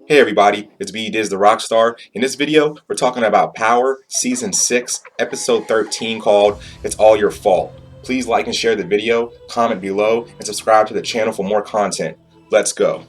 Hey everybody, it's B Diz the Rockstar. In this video, we're talking about Power Season 6, Episode 13 called It's All Your Fault. Please like and share the video, comment below, and subscribe to the channel for more content. Let's go.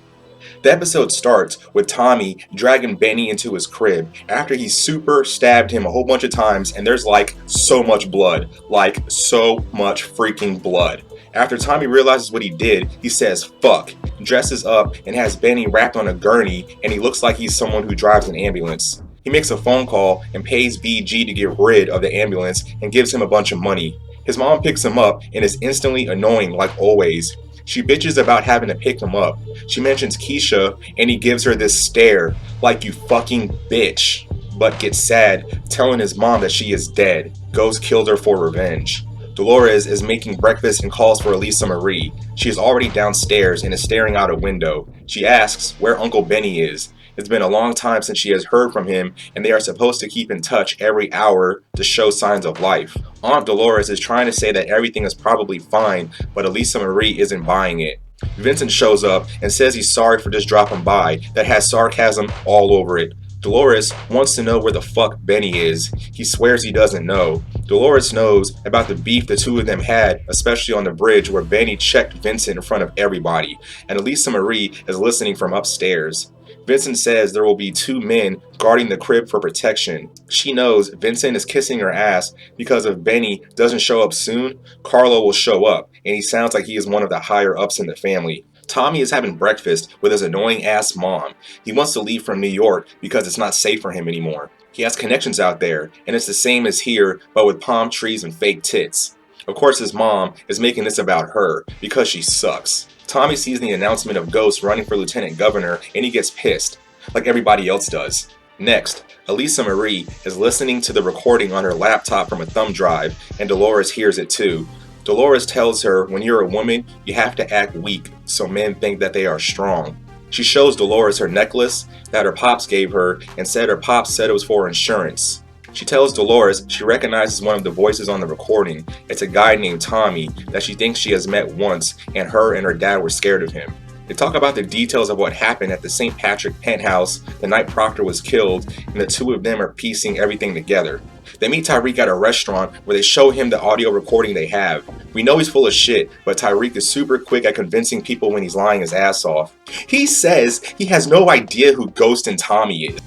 The episode starts with Tommy dragging Benny into his crib after he super stabbed him a whole bunch of times and there's like so much blood. Like so much freaking blood. After Tommy realizes what he did, he says fuck, dresses up and has Benny wrapped on a gurney and he looks like he's someone who drives an ambulance. He makes a phone call and pays BG to get rid of the ambulance and gives him a bunch of money. His mom picks him up and is instantly annoying like always. She bitches about having to pick him up. She mentions Keisha and he gives her this stare like you fucking bitch, but gets sad telling his mom that she is dead. Ghost killed her for revenge. Dolores is making breakfast and calls for Elisa Marie. She is already downstairs and is staring out a window. She asks where Uncle Benny is. It's been a long time since she has heard from him, and they are supposed to keep in touch every hour to show signs of life. Aunt Dolores is trying to say that everything is probably fine, but Elisa Marie isn't buying it. Vincent shows up and says he's sorry for just dropping by, that has sarcasm all over it. Dolores wants to know where the fuck Benny is. He swears he doesn't know. Dolores knows about the beef the two of them had, especially on the bridge where Benny checked Vincent in front of everybody, and Elisa Marie is listening from upstairs. Vincent says there will be two men guarding the crib for protection. She knows Vincent is kissing her ass because if Benny doesn't show up soon, Carlo will show up, and he sounds like he is one of the higher ups in the family. Tommy is having breakfast with his annoying ass mom. He wants to leave from New York because it's not safe for him anymore. He has connections out there, and it's the same as here, but with palm trees and fake tits. Of course, his mom is making this about her because she sucks. Tommy sees the announcement of Ghost running for lieutenant governor and he gets pissed, like everybody else does. Next, Elisa Marie is listening to the recording on her laptop from a thumb drive, and Dolores hears it too. Dolores tells her when you're a woman, you have to act weak so men think that they are strong. She shows Dolores her necklace that her pops gave her and said her pops said it was for insurance. She tells Dolores she recognizes one of the voices on the recording. It's a guy named Tommy that she thinks she has met once, and her and her dad were scared of him. They talk about the details of what happened at the St. Patrick penthouse the night Proctor was killed, and the two of them are piecing everything together. They meet Tyreek at a restaurant where they show him the audio recording they have. We know he's full of shit, but Tyreek is super quick at convincing people when he's lying his ass off. He says he has no idea who Ghost and Tommy is.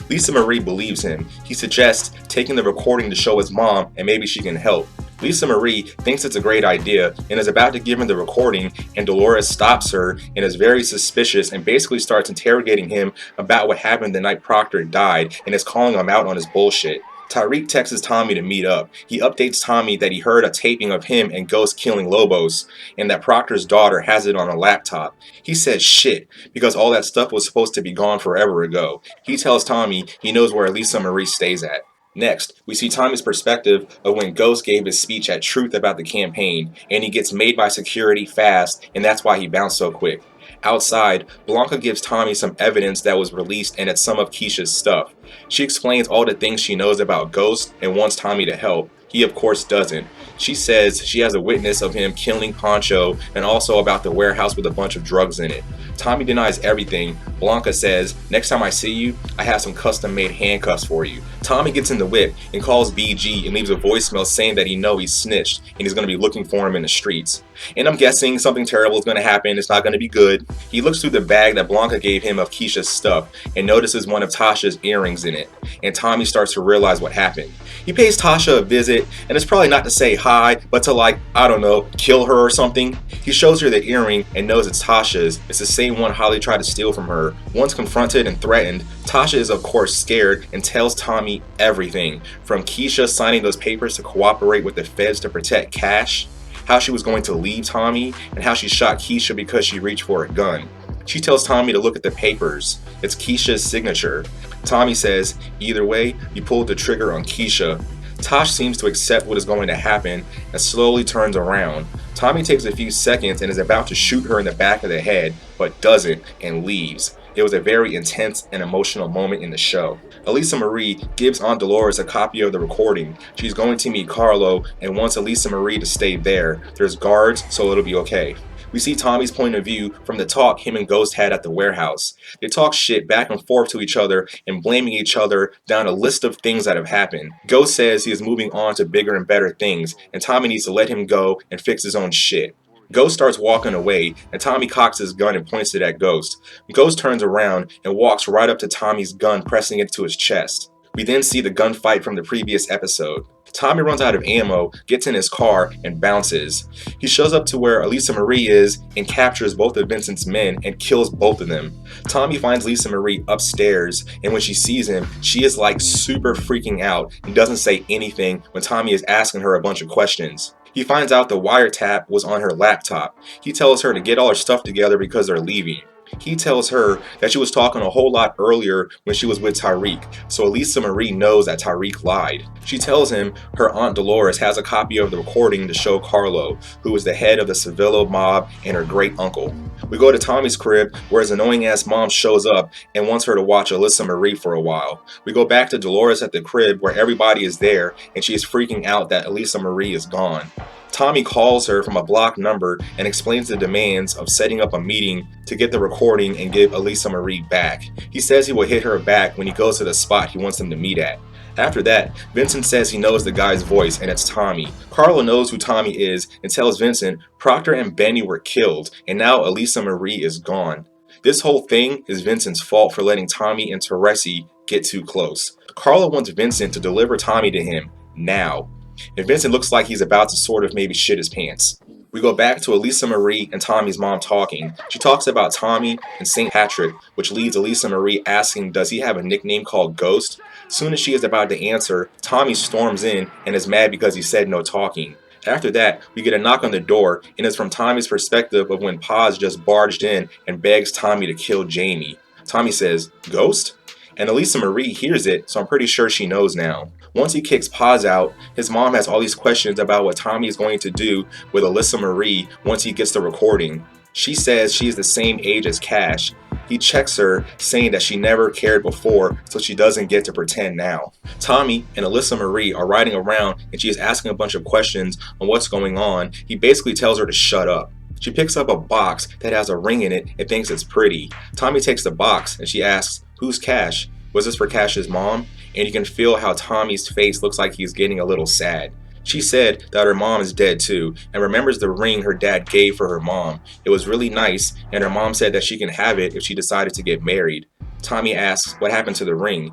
Lisa Marie believes him. He suggests taking the recording to show his mom and maybe she can help. Lisa Marie thinks it's a great idea and is about to give him the recording, and Dolores stops her and is very suspicious and basically starts interrogating him about what happened the night Proctor died and is calling him out on his bullshit. Tyreek texts Tommy to meet up. He updates Tommy that he heard a taping of him and Ghost killing Lobos and that Proctor's daughter has it on a laptop. He says shit because all that stuff was supposed to be gone forever ago. He tells Tommy he knows where Elisa Marie stays at. Next, we see Tommy's perspective of when Ghost gave his speech at Truth about the campaign, and he gets made by security fast, and that's why he bounced so quick. Outside, Blanca gives Tommy some evidence that was released, and it's some of Keisha's stuff. She explains all the things she knows about Ghost and wants Tommy to help. He of course doesn't. She says she has a witness of him killing Poncho and also about the warehouse with a bunch of drugs in it. Tommy denies everything. Blanca says, next time I see you, I have some custom made handcuffs for you. Tommy gets in the whip and calls BG and leaves a voicemail saying that he knows he's snitched and he's going to be looking for him in the streets. And I'm guessing something terrible is going to happen. It's not going to be good. He looks through the bag that Blanca gave him of Keisha's stuff and notices one of Tasha's earrings in it. And Tommy starts to realize what happened. He pays Tasha a visit, and it's probably not to say hi, but to I don't know, kill her or something. He shows her the earring and knows it's Tasha's. It's the same one Holly tried to steal from her. Once confronted and threatened, Tasha is of course scared and tells Tommy everything. From Keisha signing those papers to cooperate with the feds to protect Cash, how she was going to leave Tommy, and how she shot Keisha because she reached for a gun. She tells Tommy to look at the papers. It's Keisha's signature. Tommy says, either way, you pulled the trigger on Keisha. Tosh seems to accept what is going to happen and slowly turns around. Tommy takes a few seconds and is about to shoot her in the back of the head, but doesn't and leaves. It was a very intense and emotional moment in the show. Elisa Marie gives Aunt Dolores a copy of the recording. She's going to meet Carlo and wants Elisa Marie to stay there. There's guards, so it'll be okay. We see Tommy's point of view from the talk him and Ghost had at the warehouse. They talk shit back and forth to each other and blaming each other down a list of things that have happened. Ghost says he is moving on to bigger and better things, and Tommy needs to let him go and fix his own shit. Ghost starts walking away, and Tommy cocks his gun and points it at Ghost. Ghost turns around and walks right up to Tommy's gun, pressing it to his chest. We then see the gunfight from the previous episode. Tommy runs out of ammo, gets in his car, and bounces. He shows up to where Elisa Marie is and captures both of Vincent's men and kills both of them. Tommy finds Lisa Marie upstairs, and when she sees him, she is like super freaking out and doesn't say anything when Tommy is asking her a bunch of questions. He finds out the wiretap was on her laptop. He tells her to get all her stuff together because they're leaving. He tells her that she was talking a whole lot earlier when she was with Tariq, so Elisa Marie knows that Tariq lied. She tells him her Aunt Dolores has a copy of the recording to show Carlo, who is the head of the Civillo mob and her great uncle. We go to Tommy's crib where his annoying ass mom shows up and wants her to watch Elisa Marie for a while. We go back to Dolores at the crib where everybody is there and she is freaking out that Elisa Marie is gone. Tommy calls her from a blocked number and explains the demands of setting up a meeting to get the recording and give Elisa Marie back. He says he will hit her back when he goes to the spot he wants them to meet at. After that, Vincent says he knows the guy's voice and it's Tommy. Carlo knows who Tommy is and tells Vincent Proctor and Benny were killed and now Elisa Marie is gone. This whole thing is Vincent's fault for letting Tommy and Teresi get too close. Carlo wants Vincent to deliver Tommy to him now. And Vincent looks like he's about to sort of maybe shit his pants. We go back to Elisa Marie and Tommy's mom talking. She talks about Tommy and St. Patrick, which leads Elisa Marie asking does he have a nickname called Ghost? Soon as she is about to answer, Tommy storms in and is mad because he said no talking. After that, we get a knock on the door, and it's from Tommy's perspective of when Paz just barged in and begs Tommy to kill Jamie. Tommy says, "Ghost?" And Elisa Marie hears it, so I'm pretty sure she knows now. Once he kicks Paz out, his mom has all these questions about what Tommy is going to do with Elisa Marie once he gets the recording. She says she is the same age as Cash. He checks her, saying that she never cared before, so she doesn't get to pretend now. Tommy and Elisa Marie are riding around and she is asking a bunch of questions on what's going on. He basically tells her to shut up. She picks up a box that has a ring in it and thinks it's pretty. Tommy takes the box and she asks, "Who's Cash? Was this for Cash's mom?" And you can feel how Tommy's face looks like he's getting a little sad. She said that her mom is dead too and remembers the ring her dad gave for her mom. It was really nice and her mom said that she can have it if she decided to get married. Tommy asks what happened to the ring.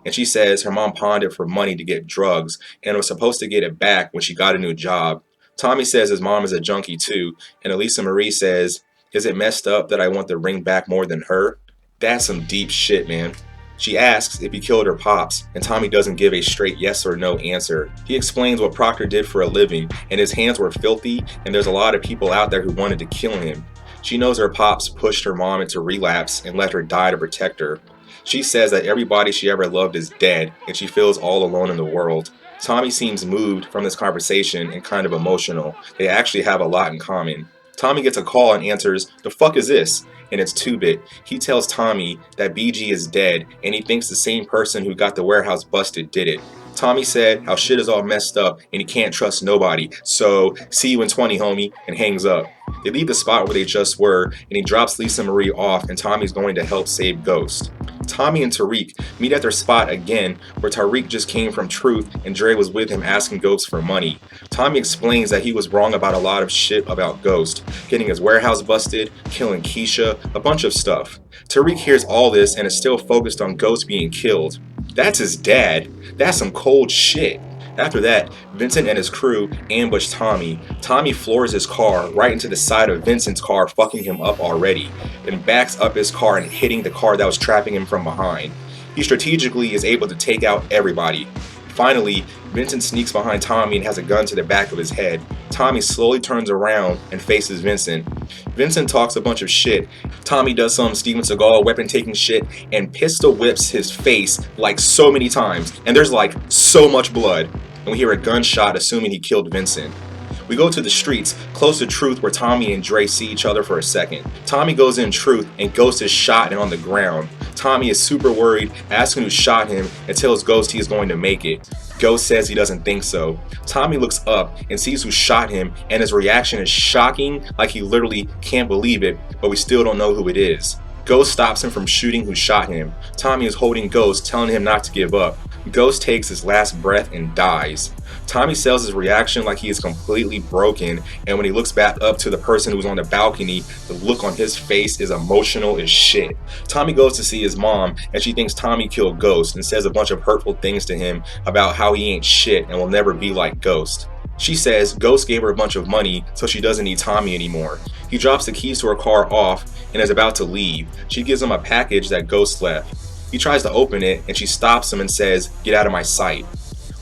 And she says her mom pawned it for money to get drugs and was supposed to get it back when she got a new job. Tommy says his mom is a junkie too, and Elisa Marie says, "Is it messed up that I want the ring back more than her?" That's some deep shit, man. She asks if he killed her pops, and Tommy doesn't give a straight yes or no answer. He explains what Proctor did for a living, and his hands were filthy, and there's a lot of people out there who wanted to kill him. She knows her pops pushed her mom into relapse and let her die to protect her. She says that everybody she ever loved is dead, and she feels all alone in the world. Tommy seems moved from this conversation and kind of emotional. They actually have a lot in common. Tommy gets a call and answers, "The fuck is this?" And it's 2-Bit. He tells Tommy that BG is dead and he thinks the same person who got the warehouse busted did it. Tommy said how shit is all messed up and he can't trust nobody, so see you in 20, homie, and hangs up. They leave the spot where they just were and he drops Lisa Marie off and Tommy's going to help save Ghost. Tommy and Tariq meet at their spot again where Tariq just came from Truth and Dre was with him asking Ghost for money. Tommy explains that he was wrong about a lot of shit about Ghost, getting his warehouse busted, killing Keisha, a bunch of stuff. Tariq hears all this and is still focused on Ghost being killed. That's his dad. That's some cold shit. After that, Vincent and his crew ambush Tommy. Tommy floors his car right into the side of Vincent's car, fucking him up already, then backs up his car and hitting the car that was trapping him from behind. He strategically is able to take out everybody. Finally, Vincent sneaks behind Tommy and has a gun to the back of his head. Tommy slowly turns around and faces Vincent. Vincent talks a bunch of shit. Tommy does some Steven Seagal weapon taking shit and pistol whips his face like so many times. And there's like so much blood. And we hear a gunshot assuming he killed Vincent. We go to the streets, close to Truth where Tommy and Dre see each other for a second. Tommy goes in Truth and Ghost is shot and on the ground. Tommy is super worried, asking who shot him, and tells Ghost he is going to make it. Ghost says he doesn't think so. Tommy looks up and sees who shot him, and his reaction is shocking, like he literally can't believe it, but we still don't know who it is. Ghost stops him from shooting who shot him. Tommy is holding Ghost, telling him not to give up. Ghost takes his last breath and dies. Tommy sells his reaction like he is completely broken, and when he looks back up to the person who's on the balcony, the look on his face is emotional as shit. Tommy goes to see his mom, and she thinks Tommy killed Ghost and says a bunch of hurtful things to him about how he ain't shit and will never be like Ghost. She says Ghost gave her a bunch of money so she doesn't need Tommy anymore. He drops the keys to her car off and is about to leave. She gives him a package that Ghost left. He tries to open it and she stops him and says, "Get out of my sight."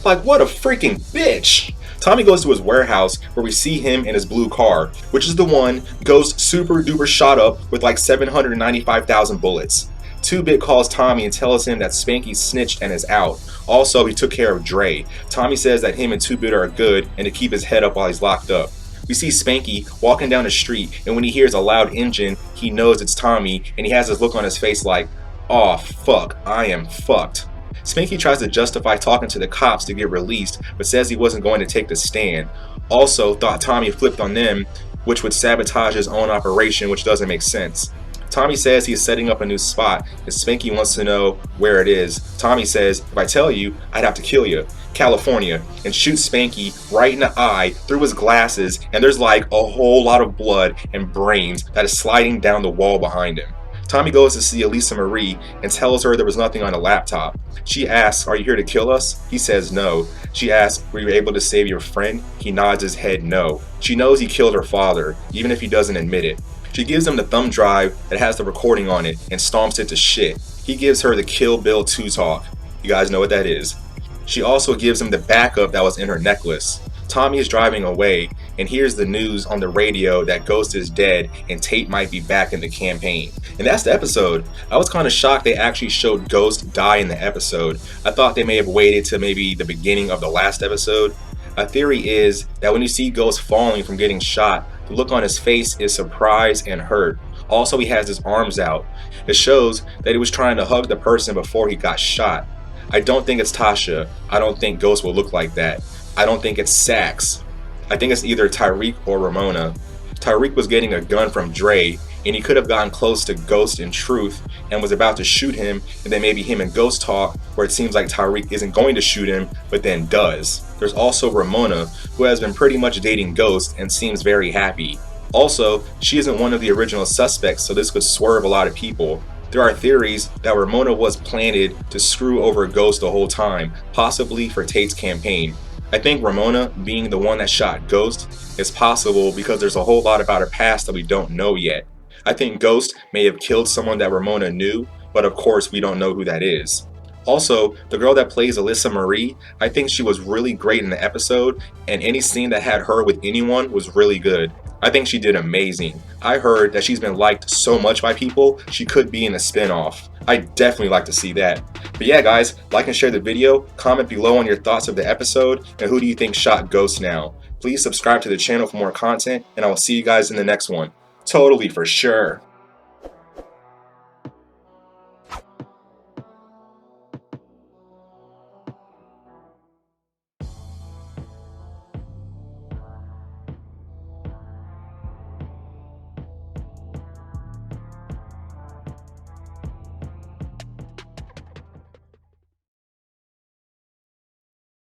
Like, what a freaking bitch! Tommy goes to his warehouse where we see him in his blue car, which is the one Ghost super duper shot up with like 795,000 bullets. 2-Bit calls Tommy and tells him that Spanky snitched and is out. Also, he took care of Dre. Tommy says that him and 2-Bit are good and to keep his head up while he's locked up. We see Spanky walking down the street, and when he hears a loud engine, he knows it's Tommy, and he has this look on his face like, "Aw, fuck, I am fucked." Spanky tries to justify talking to the cops to get released, but says he wasn't going to take the stand. Also thought Tommy flipped on them, which would sabotage his own operation, which doesn't make sense. Tommy says he's setting up a new spot, and Spanky wants to know where it is. Tommy says, "If I tell you, I'd have to kill you. California," and shoots Spanky right in the eye through his glasses, and there's like a whole lot of blood and brains that is sliding down the wall behind him. Tommy goes to see Elisa Marie and tells her there was nothing on the laptop. She asks, "Are you here to kill us?" He says no. She asks, "Were you able to save your friend?" He nods his head no. She knows he killed her father, even if he doesn't admit it. She gives him the thumb drive that has the recording on it and stomps it to shit. He gives her the Kill Bill 2 talk. You guys know what that is. She also gives him the backup that was in her necklace. Tommy is driving away and hears the news on the radio that Ghost is dead and Tate might be back in the campaign. And that's the episode. I was kind of shocked they actually showed Ghost die in the episode. I thought they may have waited to maybe the beginning of the last episode. A theory is that when you see Ghost falling from getting shot, the look on his face is surprise and hurt. Also, he has his arms out. It shows that he was trying to hug the person before he got shot. I don't think it's Tasha. I don't think Ghost will look like that. I don't think it's Sax. I think it's either Tyreek or Ramona. Tyreek was getting a gun from Dre, and he could have gotten close to Ghost in truth and was about to shoot him, and then maybe him and Ghost talk where it seems like Tyreek isn't going to shoot him, but then does. There's also Ramona, who has been pretty much dating Ghost and seems very happy. Also, she isn't one of the original suspects, so this could swerve a lot of people. There are theories that Ramona was planted to screw over Ghost the whole time, possibly for Tate's campaign. I think Ramona being the one that shot Ghost is possible because there's a whole lot about her past that we don't know yet. I think Ghost may have killed someone that Ramona knew, but of course we don't know who that is. Also, the girl that plays Elisa Marie, I think she was really great in the episode, and any scene that had her with anyone was really good. I think she did amazing. I heard that she's been liked so much by people, she could be in a spin-off. I'd definitely like to see that. But yeah guys, like and share the video, comment below on your thoughts of the episode, and who do you think shot Ghost now. Please subscribe to the channel for more content, and I will see you guys in the next one. Totally for sure.